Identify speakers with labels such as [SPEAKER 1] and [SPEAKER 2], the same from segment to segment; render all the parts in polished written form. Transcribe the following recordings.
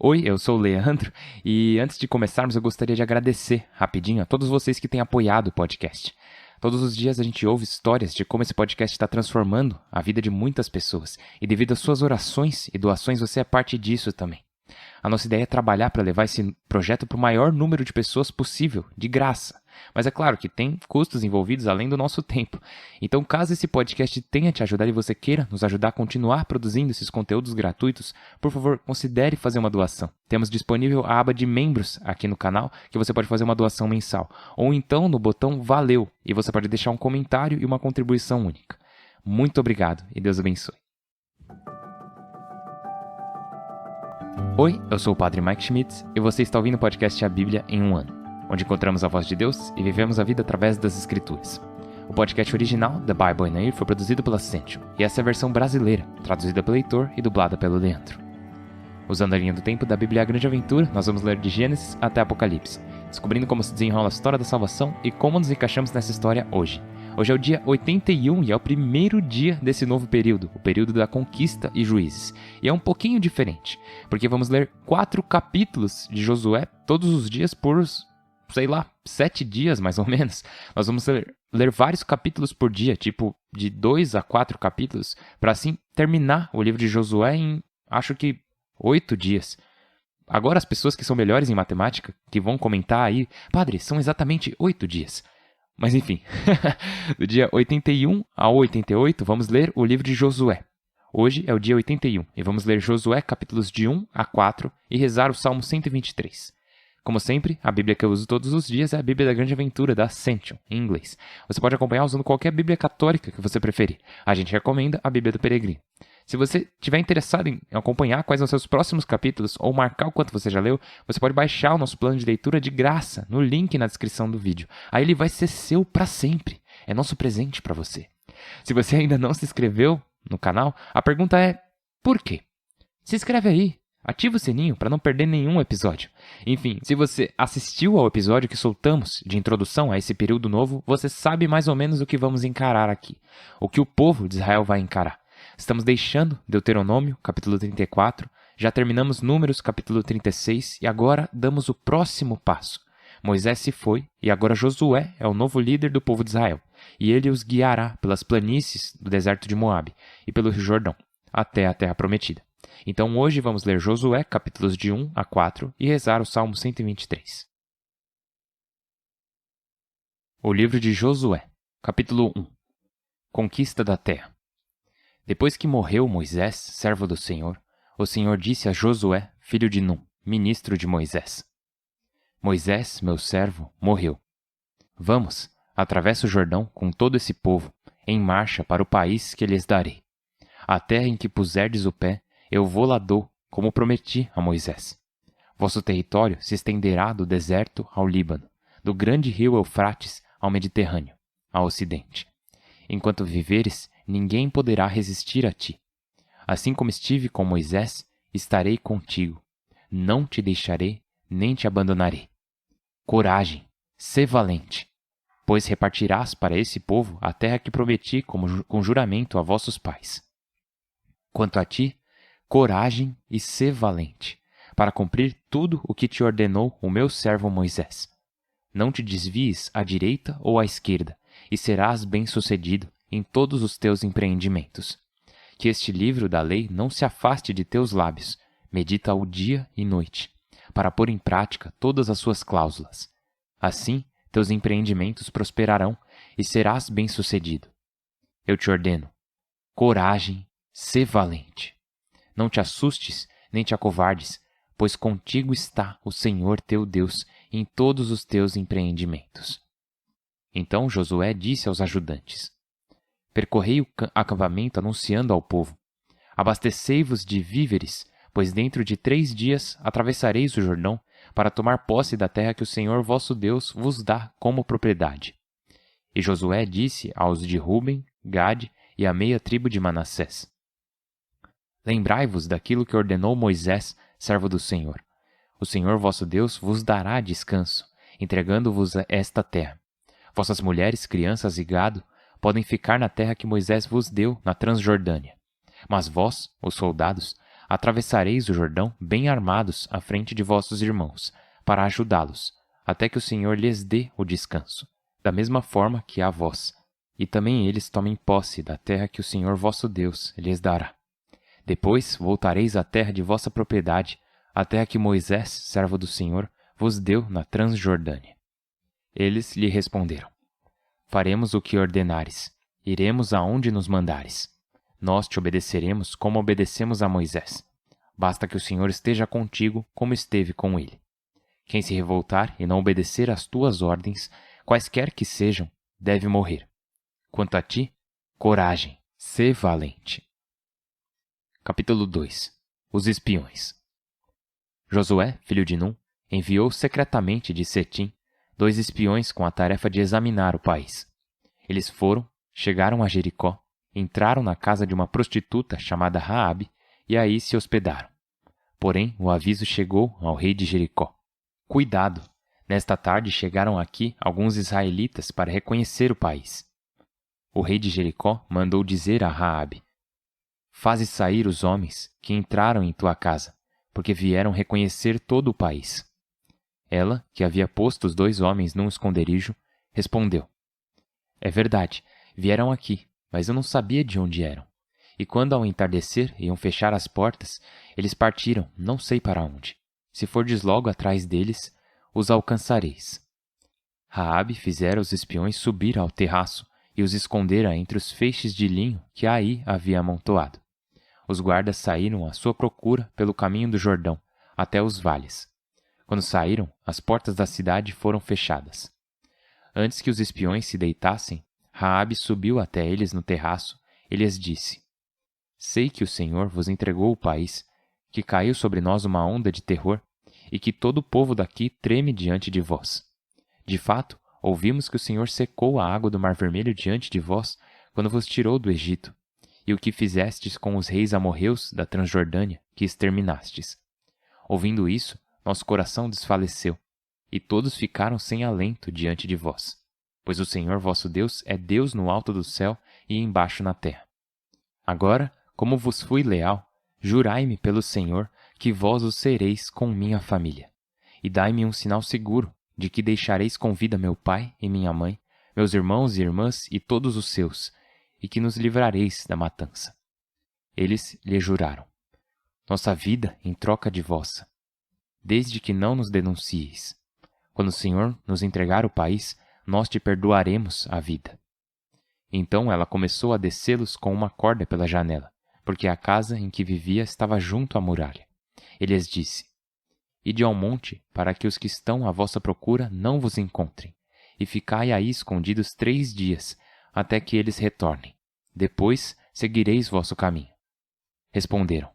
[SPEAKER 1] Oi, eu sou o Leandro e antes de começarmos eu gostaria de agradecer rapidinho a todos vocês que têm apoiado o podcast. Todos os dias a gente ouve histórias de como esse podcast está transformando a vida de muitas pessoas e devido às suas orações e doações você é parte disso também. A nossa ideia é trabalhar para levar esse projeto para o maior número de pessoas possível, de graça. Mas é claro que tem custos envolvidos além do nosso tempo. Então, caso esse podcast tenha te ajudado e você queira nos ajudar a continuar produzindo esses conteúdos gratuitos, por favor, considere fazer uma doação. Temos disponível a aba de membros aqui no canal, que você pode fazer uma doação mensal. Ou então no botão Valeu, e você pode deixar um comentário e uma contribuição única. Muito obrigado e Deus abençoe. Oi, eu sou o Padre Mike Schmitz e você está ouvindo o podcast A Bíblia em um Ano, onde encontramos a voz de Deus e vivemos a vida através das Escrituras. O podcast original, The Bible in a Year, foi produzido pela Ascension, e essa é a versão brasileira, traduzida pelo Heitor e dublada pelo Leandro. Usando a linha do tempo da Bíblia A Grande Aventura, nós vamos ler de Gênesis até Apocalipse, descobrindo como se desenrola a história da salvação e como nos encaixamos nessa história hoje. Hoje é o dia 81 e é o primeiro dia desse novo período, o período da conquista e juízes. E é um pouquinho diferente, porque vamos ler 4 capítulos de Josué todos os dias por 7 dias mais ou menos. Nós vamos ler vários capítulos por dia, tipo de 2 a 4 capítulos, para assim terminar o livro de Josué em, acho que, 8 dias. Agora as pessoas que são melhores em matemática, que vão comentar aí, padre, são exatamente 8 dias. Mas enfim, do dia 81 ao 88 vamos ler o livro de Josué. Hoje é o dia 81 e vamos ler Josué capítulos de 1 a 4 e rezar o Salmo 123. Como sempre, a Bíblia que eu uso todos os dias é a Bíblia da Grande Aventura, da Ascension, em inglês. Você pode acompanhar usando qualquer Bíblia católica que você preferir. A gente recomenda a Bíblia do Peregrino. Se você estiver interessado em acompanhar quais são os seus próximos capítulos ou marcar o quanto você já leu, você pode baixar o nosso plano de leitura de graça no link na descrição do vídeo. Aí ele vai ser seu para sempre. É nosso presente para você. Se você ainda não se inscreveu no canal, a pergunta é: por quê? Se inscreve aí. Ativa o sininho para não perder nenhum episódio. Enfim, se você assistiu ao episódio que soltamos de introdução a esse período novo, você sabe mais ou menos o que vamos encarar aqui. O que o povo de Israel vai encarar. Estamos deixando Deuteronômio, capítulo 34, já terminamos Números, capítulo 36, e agora damos o próximo passo. Moisés se foi, e agora Josué é o novo líder do povo de Israel, e ele os guiará pelas planícies do deserto de Moabe e pelo Rio Jordão, até a terra prometida. Então hoje vamos ler Josué, capítulos de 1 a 4, e rezar o Salmo 123. O livro de Josué, capítulo 1. Conquista da terra. Depois que morreu Moisés, servo do Senhor, o Senhor disse a Josué, filho de Num, ministro de Moisés: Moisés, meu servo, morreu. Vamos, atravessa o Jordão com todo esse povo, em marcha para o país que lhes darei. A terra em que puserdes o pé, eu vou-la dou, como prometi a Moisés. Vosso território se estenderá do deserto ao Líbano, do grande rio Eufrates ao Mediterrâneo, ao ocidente. Enquanto viveres, ninguém poderá resistir a ti. Assim como estive com Moisés, estarei contigo. Não te deixarei, nem te abandonarei. Coragem, sê valente, pois repartirás para esse povo a terra que prometi com juramento a vossos pais. Quanto a ti, coragem e sê valente, para cumprir tudo o que te ordenou o meu servo Moisés. Não te desvies à direita ou à esquerda, e serás bem-sucedido em todos os teus empreendimentos. Que este livro da lei não se afaste de teus lábios, medita-o dia e noite, para pôr em prática todas as suas cláusulas. Assim, teus empreendimentos prosperarão e serás bem-sucedido. Eu te ordeno, coragem, sê valente. Não te assustes, nem te acovardes, pois contigo está o Senhor teu Deus em todos os teus empreendimentos. Então Josué disse aos ajudantes: Percorrei o acampamento anunciando ao povo: Abastecei-vos de víveres, pois dentro de 3 dias atravessareis o Jordão para tomar posse da terra que o Senhor vosso Deus vos dá como propriedade. E Josué disse aos de Ruben, Gade e a meia tribo de Manassés: Lembrai-vos daquilo que ordenou Moisés, servo do Senhor. O Senhor vosso Deus vos dará descanso, entregando-vos esta terra. Vossas mulheres, crianças e gado podem ficar na terra que Moisés vos deu na Transjordânia. Mas vós, os soldados, atravessareis o Jordão bem armados à frente de vossos irmãos, para ajudá-los, até que o Senhor lhes dê o descanso, da mesma forma que a vós, e também eles tomem posse da terra que o Senhor vosso Deus lhes dará. Depois voltareis à terra de vossa propriedade, a terra que Moisés, servo do Senhor, vos deu na Transjordânia. Eles lhe responderam: Faremos o que ordenares, iremos aonde nos mandares. Nós te obedeceremos como obedecemos a Moisés. Basta que o Senhor esteja contigo como esteve com ele. Quem se revoltar e não obedecer às tuas ordens, quaisquer que sejam, deve morrer. Quanto a ti, coragem, sê valente. Capítulo 2. Os espiões. Josué, filho de Num, enviou secretamente de Setim 2 espiões com a tarefa de examinar o país. Eles foram, chegaram a Jericó, entraram na casa de uma prostituta chamada Raabe e aí se hospedaram. Porém, o aviso chegou ao rei de Jericó: Cuidado! Nesta tarde chegaram aqui alguns israelitas para reconhecer o país. O rei de Jericó mandou dizer a Raabe: Faze sair os homens que entraram em tua casa, porque vieram reconhecer todo o país. Ela, que havia posto os 2 homens num esconderijo, respondeu: É verdade, vieram aqui, mas eu não sabia de onde eram. E quando ao entardecer iam fechar as portas, eles partiram, não sei para onde. Se fordes logo atrás deles, os alcançareis. Raabe fizera os espiões subir ao terraço e os escondera entre os feixes de linho que aí havia amontoado. Os guardas saíram à sua procura pelo caminho do Jordão, até os vales. Quando saíram, as portas da cidade foram fechadas. Antes que os espiões se deitassem, Raabe subiu até eles no terraço e lhes disse: Sei que o Senhor vos entregou o país, que caiu sobre nós uma onda de terror, e que todo o povo daqui treme diante de vós. De fato, ouvimos que o Senhor secou a água do Mar Vermelho diante de vós, quando vos tirou do Egito, e o que fizestes com os reis amorreus da Transjordânia, que exterminastes. Ouvindo isso, nosso coração desfaleceu, e todos ficaram sem alento diante de vós, pois o Senhor vosso Deus é Deus no alto do céu e embaixo na terra. Agora, como vos fui leal, jurai-me pelo Senhor que vós o sereis com minha família, e dai-me um sinal seguro de que deixareis com vida meu pai e minha mãe, meus irmãos e irmãs e todos os seus, e que nos livrareis da matança. Eles lhe juraram: Nossa vida em troca de vossa, desde que não nos denuncieis. Quando o Senhor nos entregar o país, nós te perdoaremos a vida. Então ela começou a descê-los com uma corda pela janela, porque a casa em que vivia estava junto à muralha. Ele lhes disse: Ide ao monte, para que os que estão à vossa procura não vos encontrem, e ficai aí escondidos 3 dias, até que eles retornem. Depois seguireis vosso caminho. Responderam: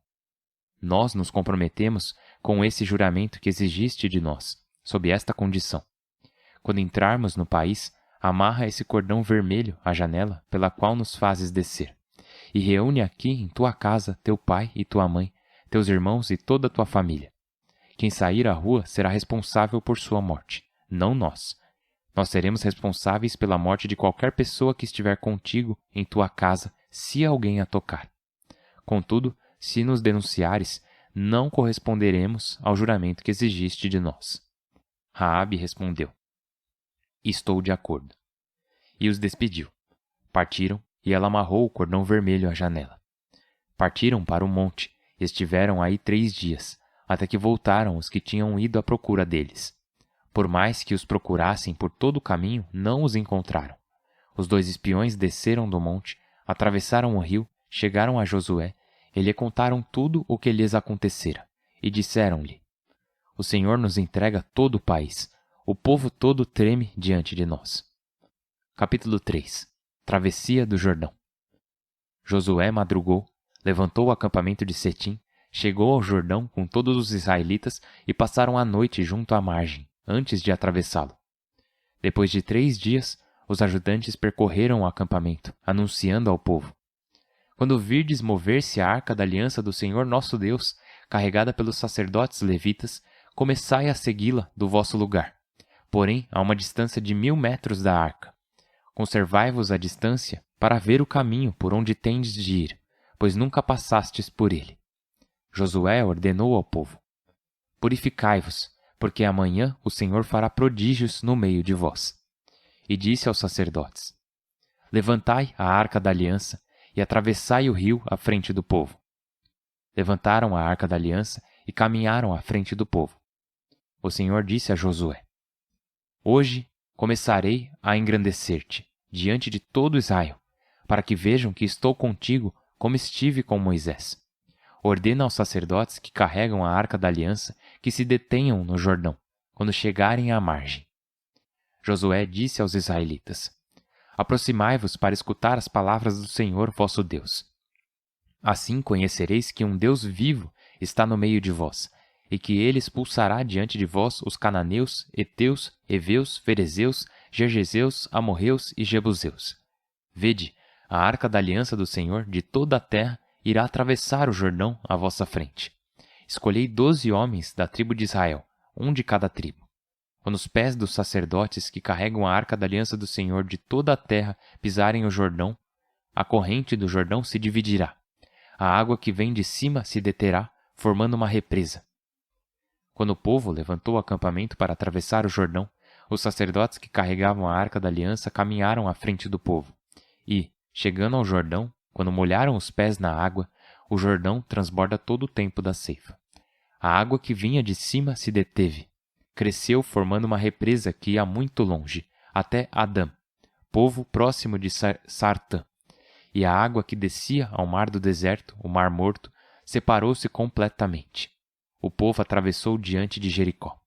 [SPEAKER 1] Nós nos comprometemos com esse juramento que exigiste de nós, sob esta condição: quando entrarmos no país, amarra esse cordão vermelho à janela pela qual nos fazes descer, e reúne aqui em tua casa teu pai e tua mãe, teus irmãos e toda a tua família. Quem sair à rua será responsável por sua morte, não nós. Nós seremos responsáveis pela morte de qualquer pessoa que estiver contigo em tua casa, se alguém a tocar. Contudo, se nos denunciares, não corresponderemos ao juramento que exigiste de nós. Raabe respondeu: Estou de acordo. E os despediu. Partiram, e ela amarrou o cordão vermelho à janela. Partiram para o monte, e estiveram aí 3 dias, até que voltaram os que tinham ido à procura deles. Por mais que os procurassem por todo o caminho, não os encontraram. Os 2 espiões desceram do monte, atravessaram o rio, chegaram a Josué, e lhe contaram tudo o que lhes acontecera, e disseram-lhe: O Senhor nos entrega todo o país, o povo todo treme diante de nós. Capítulo 3. Travessia do Jordão. Josué madrugou, levantou o acampamento de Setim, chegou ao Jordão com todos os israelitas e passaram a noite junto à margem, antes de atravessá-lo. Depois de 3 dias, os ajudantes percorreram o acampamento, anunciando ao povo: Quando virdes mover-se a arca da aliança do Senhor nosso Deus, carregada pelos sacerdotes levitas, começai a segui-la do vosso lugar, porém a uma distância de 1000 metros da arca. Conservai-vos a distância para ver o caminho por onde tendes de ir, pois nunca passastes por ele. Josué ordenou ao povo: Purificai-vos, porque amanhã o Senhor fará prodígios no meio de vós. E disse aos sacerdotes: Levantai a arca da aliança e atravessai o rio à frente do povo. Levantaram a arca da aliança e caminharam à frente do povo. O Senhor disse a Josué: Hoje começarei a engrandecer-te diante de todo Israel, para que vejam que estou contigo como estive com Moisés. Ordena aos sacerdotes que carregam a arca da aliança que se detenham no Jordão, quando chegarem à margem. Josué disse aos israelitas: Aproximai-vos para escutar as palavras do Senhor vosso Deus. Assim conhecereis que um Deus vivo está no meio de vós, e que ele expulsará diante de vós os cananeus, heteus, heveus, ferezeus, gergeseus, amorreus e jebuseus. Vede, a arca da aliança do Senhor de toda a terra irá atravessar o Jordão à vossa frente. Escolhei 12 homens da tribo de Israel, um de cada tribo. Quando os pés dos sacerdotes que carregam a arca da aliança do Senhor de toda a terra pisarem o Jordão, a corrente do Jordão se dividirá. A água que vem de cima se deterá, formando uma represa. Quando o povo levantou o acampamento para atravessar o Jordão, os sacerdotes que carregavam a arca da aliança caminharam à frente do povo. E, chegando ao Jordão, quando molharam os pés na água, o Jordão transborda todo o tempo da ceifa. A água que vinha de cima se deteve. Cresceu formando uma represa que ia muito longe, até Adã, povo próximo de Sartã. E a água que descia ao mar do deserto, o mar morto, separou-se completamente. O povo atravessou diante de Jericó.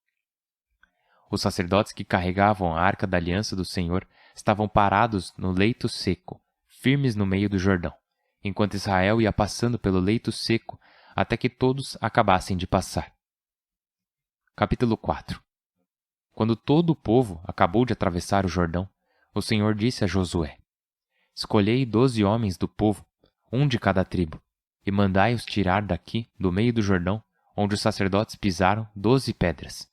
[SPEAKER 1] Os sacerdotes que carregavam a arca da aliança do Senhor estavam parados no leito seco, firmes no meio do Jordão, enquanto Israel ia passando pelo leito seco até que todos acabassem de passar. Capítulo 4. Quando todo o povo acabou de atravessar o Jordão, o Senhor disse a Josué: Escolhei 12 homens do povo, um de cada tribo, e mandai-os tirar daqui, do meio do Jordão, onde os sacerdotes pisaram, 12 pedras,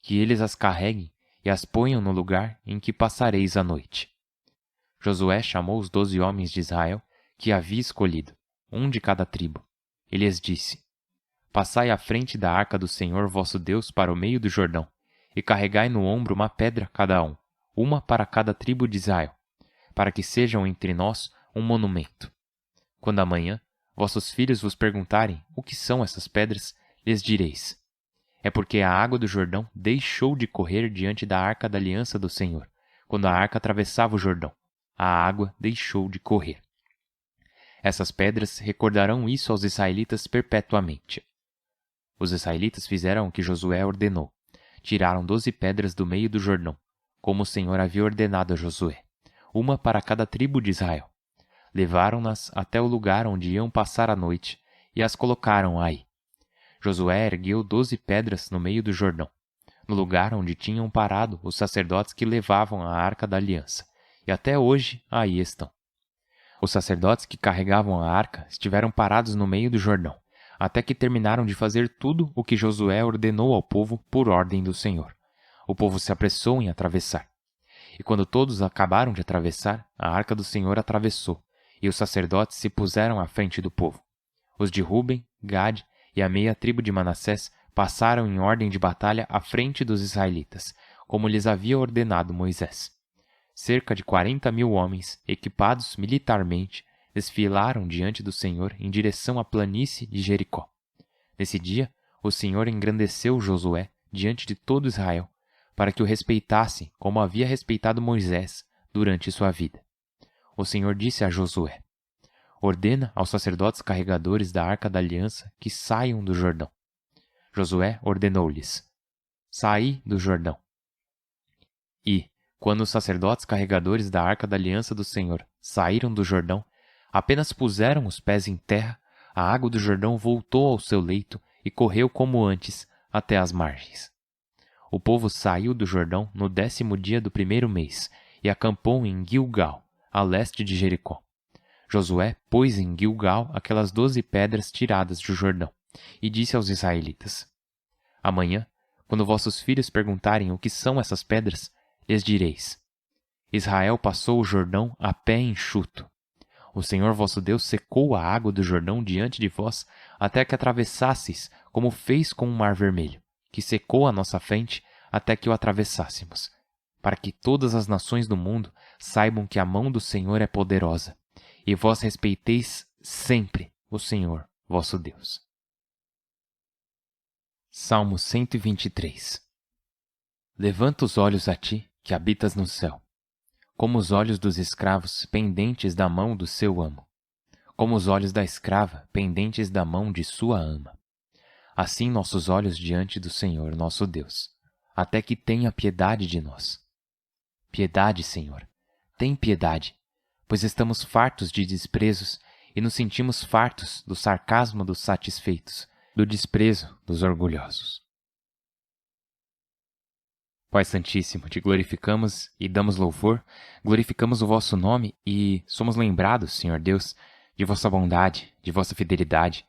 [SPEAKER 1] que eles as carreguem e as ponham no lugar em que passareis a noite. Josué chamou os 12 homens de Israel, que havia escolhido, um de cada tribo. E lhes disse: Passai à frente da arca do Senhor vosso Deus para o meio do Jordão, e carregai no ombro uma pedra cada um, uma para cada tribo de Israel, para que sejam entre nós um monumento. Quando amanhã vossos filhos vos perguntarem o que são essas pedras, lhes direis: É porque a água do Jordão deixou de correr diante da arca da aliança do Senhor, quando a arca atravessava o Jordão. A água deixou de correr. Essas pedras recordarão isso aos israelitas perpetuamente. Os israelitas fizeram o que Josué ordenou. Tiraram 12 pedras do meio do Jordão, como o Senhor havia ordenado a Josué, uma para cada tribo de Israel. Levaram-nas até o lugar onde iam passar a noite e as colocaram aí. Josué ergueu 12 pedras no meio do Jordão, no lugar onde tinham parado os sacerdotes que levavam a arca da aliança, e até hoje aí estão. Os sacerdotes que carregavam a arca estiveram parados no meio do Jordão, até que terminaram de fazer tudo o que Josué ordenou ao povo por ordem do Senhor. O povo se apressou em atravessar. E quando todos acabaram de atravessar, a arca do Senhor atravessou, e os sacerdotes se puseram à frente do povo. Os de Ruben, Gade e a meia tribo de Manassés passaram em ordem de batalha à frente dos israelitas, como lhes havia ordenado Moisés. Cerca de 40.000 homens, equipados militarmente, desfilaram diante do Senhor em direção à planície de Jericó. Nesse dia, o Senhor engrandeceu Josué diante de todo Israel, para que o respeitassem como havia respeitado Moisés durante sua vida. O Senhor disse a Josué: Ordena aos sacerdotes carregadores da arca da aliança que saiam do Jordão. Josué ordenou-lhes: Saí do Jordão. E, quando os sacerdotes carregadores da arca da aliança do Senhor saíram do Jordão, apenas puseram os pés em terra, a água do Jordão voltou ao seu leito e correu como antes até as margens. O povo saiu do Jordão no 10º dia do 1º mês e acampou em Gilgal, a leste de Jericó. Josué pôs em Gilgal aquelas 12 pedras tiradas do Jordão e disse aos israelitas: Amanhã, quando vossos filhos perguntarem o que são essas pedras, lhes direis: Israel passou o Jordão a pé enxuto. O Senhor vosso Deus secou a água do Jordão diante de vós, até que atravessasseis, como fez com o Mar Vermelho, que secou à nossa frente, até que o atravessássemos, para que todas as nações do mundo saibam que a mão do Senhor é poderosa, e vós respeiteis sempre o Senhor vosso Deus. Salmo 123. Levanta os olhos a ti, que habitas no céu, como os olhos dos escravos pendentes da mão do seu amo, como os olhos da escrava pendentes da mão de sua ama. Assim nossos olhos diante do Senhor nosso Deus, até que tenha piedade de nós. Piedade, Senhor, tem piedade, pois estamos fartos de desprezos e nos sentimos fartos do sarcasmo dos satisfeitos, do desprezo dos orgulhosos. Pai Santíssimo, te glorificamos e damos louvor, glorificamos o vosso nome e somos lembrados, Senhor Deus, de vossa bondade, de vossa fidelidade,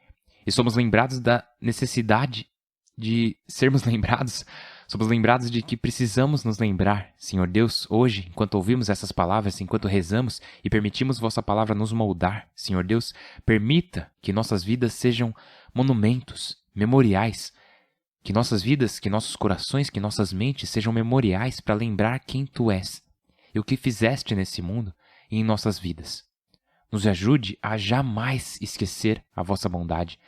[SPEAKER 1] e somos lembrados da necessidade de sermos lembrados, somos lembrados de que precisamos nos lembrar, Senhor Deus, hoje, enquanto ouvimos essas palavras, enquanto rezamos e permitimos vossa palavra nos moldar, Senhor Deus, permita que nossas vidas sejam monumentos, memoriais, que nossas vidas, que nossos corações, que nossas mentes sejam memoriais para lembrar quem Tu és e o que fizeste nesse mundo e em nossas vidas. Nos ajude a jamais esquecer a vossa bondade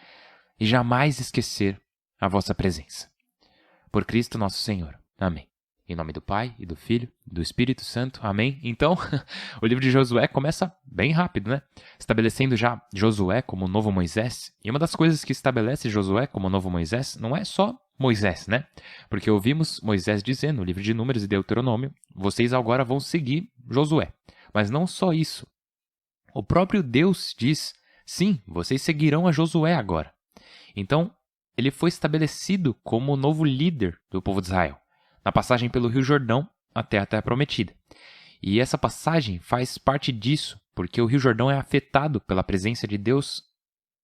[SPEAKER 1] e jamais esquecer a vossa presença. Por Cristo nosso Senhor. Amém. Em nome do Pai, e do Filho, e do Espírito Santo. Amém. Então, o livro de Josué começa bem rápido, né? Estabelecendo já Josué como o novo Moisés. E uma das coisas que estabelece Josué como o novo Moisés não é só Moisés, né? Porque ouvimos Moisés dizendo no livro de Números e Deuteronômio, vocês agora vão seguir Josué. Mas não só isso. O próprio Deus diz, sim, vocês seguirão a Josué agora. Então, ele foi estabelecido como o novo líder do povo de Israel, na passagem pelo Rio Jordão até a Terra Prometida. E essa passagem faz parte disso, porque o Rio Jordão é afetado pela presença de Deus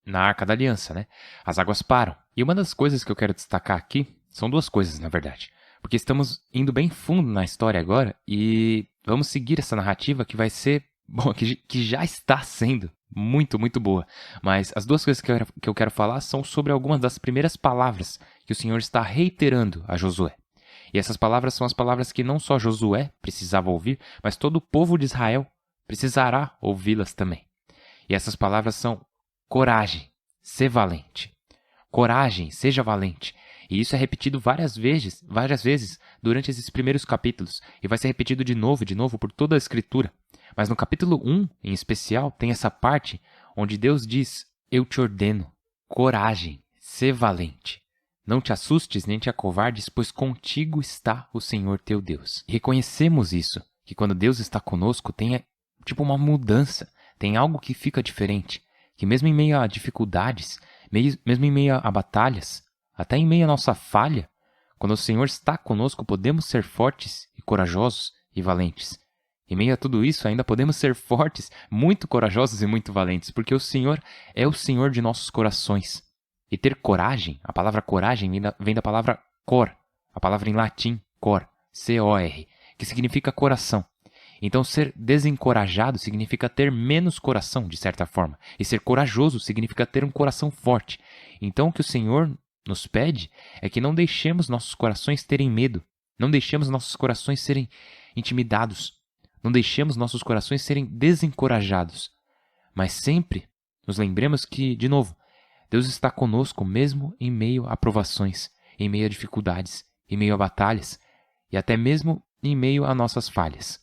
[SPEAKER 1] na Arca da Aliança, né? As águas param. E uma das coisas que eu quero destacar aqui, são duas coisas, na verdade. Porque estamos indo bem fundo na história agora e vamos seguir essa narrativa que vai ser, bom, que já está sendo muito, muito boa. Mas as duas coisas que eu quero falar são sobre algumas das primeiras palavras que o Senhor está reiterando a Josué. E essas palavras são as palavras que não só Josué precisava ouvir, mas todo o povo de Israel precisará ouvi-las também. E essas palavras são coragem, ser valente. Coragem, seja valente. E isso é repetido várias vezes durante esses primeiros capítulos. E vai ser repetido de novo por toda a Escritura. Mas no capítulo 1, em especial, tem essa parte onde Deus diz, eu te ordeno, coragem, ser valente. Não te assustes nem te acovardes, pois contigo está o Senhor teu Deus. E reconhecemos isso, que quando Deus está conosco tem tipo uma mudança, tem algo que fica diferente. Que mesmo em meio a dificuldades, mesmo em meio a batalhas, até em meio à nossa falha, quando o Senhor está conosco, podemos ser fortes e corajosos e valentes. Em meio a tudo isso, ainda podemos ser fortes, muito corajosos e muito valentes, porque o Senhor é o Senhor de nossos corações. E ter coragem, a palavra coragem vem da palavra cor, a palavra em latim, cor, C-O-R, que significa coração. Então, ser desencorajado significa ter menos coração, de certa forma. E ser corajoso significa ter um coração forte. Então, o que o Senhor nos pede é que não deixemos nossos corações terem medo. Não deixemos nossos corações serem intimidados. Não deixemos nossos corações serem desencorajados. Mas sempre nos lembremos que, de novo, Deus está conosco mesmo em meio a provações, em meio a dificuldades, em meio a batalhas e até mesmo em meio a nossas falhas.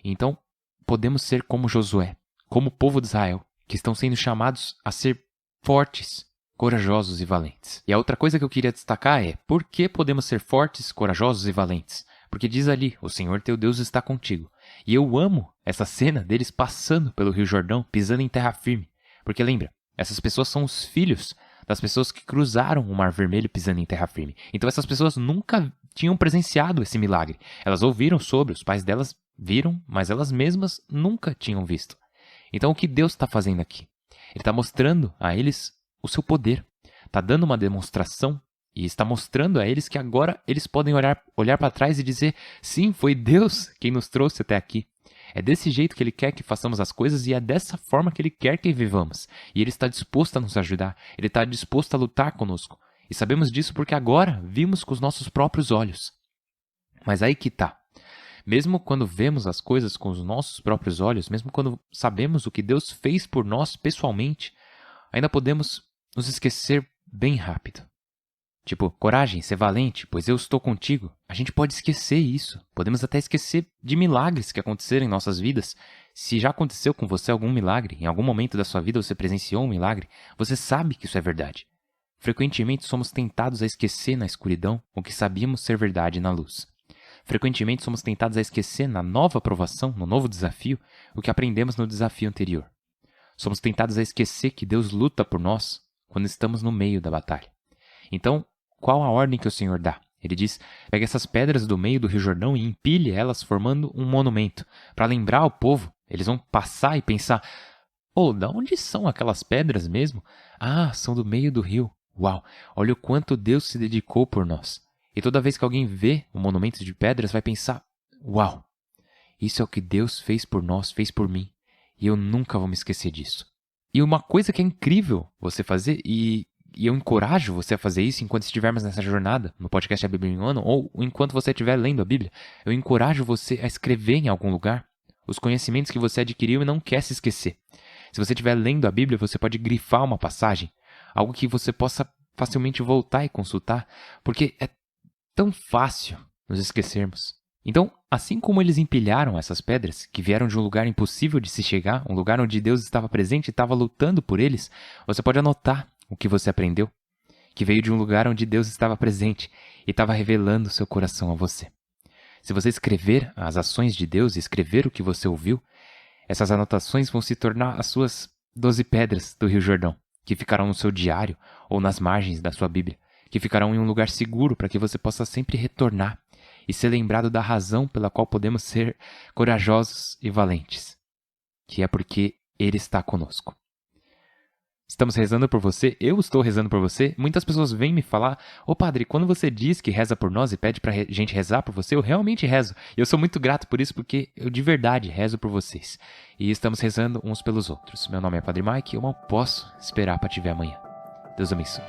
[SPEAKER 1] Então, podemos ser como Josué, como o povo de Israel, que estão sendo chamados a ser fortes, corajosos e valentes. E a outra coisa que eu queria destacar é, por que podemos ser fortes, corajosos e valentes? Porque diz ali, o Senhor teu Deus está contigo. E eu amo essa cena deles passando pelo Rio Jordão, pisando em terra firme. Porque lembra, essas pessoas são os filhos das pessoas que cruzaram o Mar Vermelho pisando em terra firme. Então essas pessoas nunca tinham presenciado esse milagre. Elas ouviram sobre, os pais delas viram, mas elas mesmas nunca tinham visto. Então o que Deus está fazendo aqui? Ele está mostrando a eles o seu poder. Está dando uma demonstração e está mostrando a eles que agora eles podem olhar para trás e dizer, sim, foi Deus quem nos trouxe até aqui. É desse jeito que Ele quer que façamos as coisas e é dessa forma que Ele quer que vivamos. E Ele está disposto a nos ajudar. Ele está disposto a lutar conosco. E sabemos disso porque agora vimos com os nossos próprios olhos. Mas aí que tá. Mesmo quando vemos as coisas com os nossos próprios olhos, mesmo quando sabemos o que Deus fez por nós pessoalmente, ainda podemos nos esquecer bem rápido. Tipo, coragem, ser valente, pois eu estou contigo. A gente pode esquecer isso. Podemos até esquecer de milagres que aconteceram em nossas vidas. Se já aconteceu com você algum milagre, em algum momento da sua vida você presenciou um milagre, você sabe que isso é verdade. Frequentemente somos tentados a esquecer na escuridão o que sabíamos ser verdade na luz. Frequentemente somos tentados a esquecer na nova provação, no novo desafio, o que aprendemos no desafio anterior. Somos tentados a esquecer que Deus luta por nós quando estamos no meio da batalha. Então, qual a ordem que o Senhor dá? Ele diz, pegue essas pedras do meio do Rio Jordão e empilhe elas formando um monumento. Para lembrar ao povo, eles vão passar e pensar, da onde são aquelas pedras mesmo? Ah, são do meio do rio. Uau, olha o quanto Deus se dedicou por nós. E toda vez que alguém vê um monumento de pedras, vai pensar, uau, isso é o que Deus fez por nós, fez por mim. E eu nunca vou me esquecer disso. E uma coisa que é incrível você fazer, e eu encorajo você a fazer isso enquanto estivermos nessa jornada, no podcast A Bíblia em um Ano, ou enquanto você estiver lendo a Bíblia, eu encorajo você a escrever em algum lugar os conhecimentos que você adquiriu e não quer se esquecer. Se você estiver lendo a Bíblia, você pode grifar uma passagem, algo que você possa facilmente voltar e consultar, porque é tão fácil nos esquecermos. Então, assim como eles empilharam essas pedras, que vieram de um lugar impossível de se chegar, um lugar onde Deus estava presente e estava lutando por eles, você pode anotar o que você aprendeu, que veio de um lugar onde Deus estava presente e estava revelando seu coração a você. Se você escrever as ações de Deus e escrever o que você ouviu, essas anotações vão se tornar as suas 12 pedras do Rio Jordão, que ficarão no seu diário ou nas margens da sua Bíblia, que ficarão em um lugar seguro para que você possa sempre retornar e ser lembrado da razão pela qual podemos ser corajosos e valentes, que é porque Ele está conosco. Estamos rezando por você, eu estou rezando por você. Muitas pessoas vêm me falar, padre, quando você diz que reza por nós e pede pra gente rezar por você, eu realmente rezo. E eu sou muito grato por isso, porque eu de verdade rezo por vocês. E estamos rezando uns pelos outros. Meu nome é Padre Mike e eu mal posso esperar para te ver amanhã. Deus abençoe.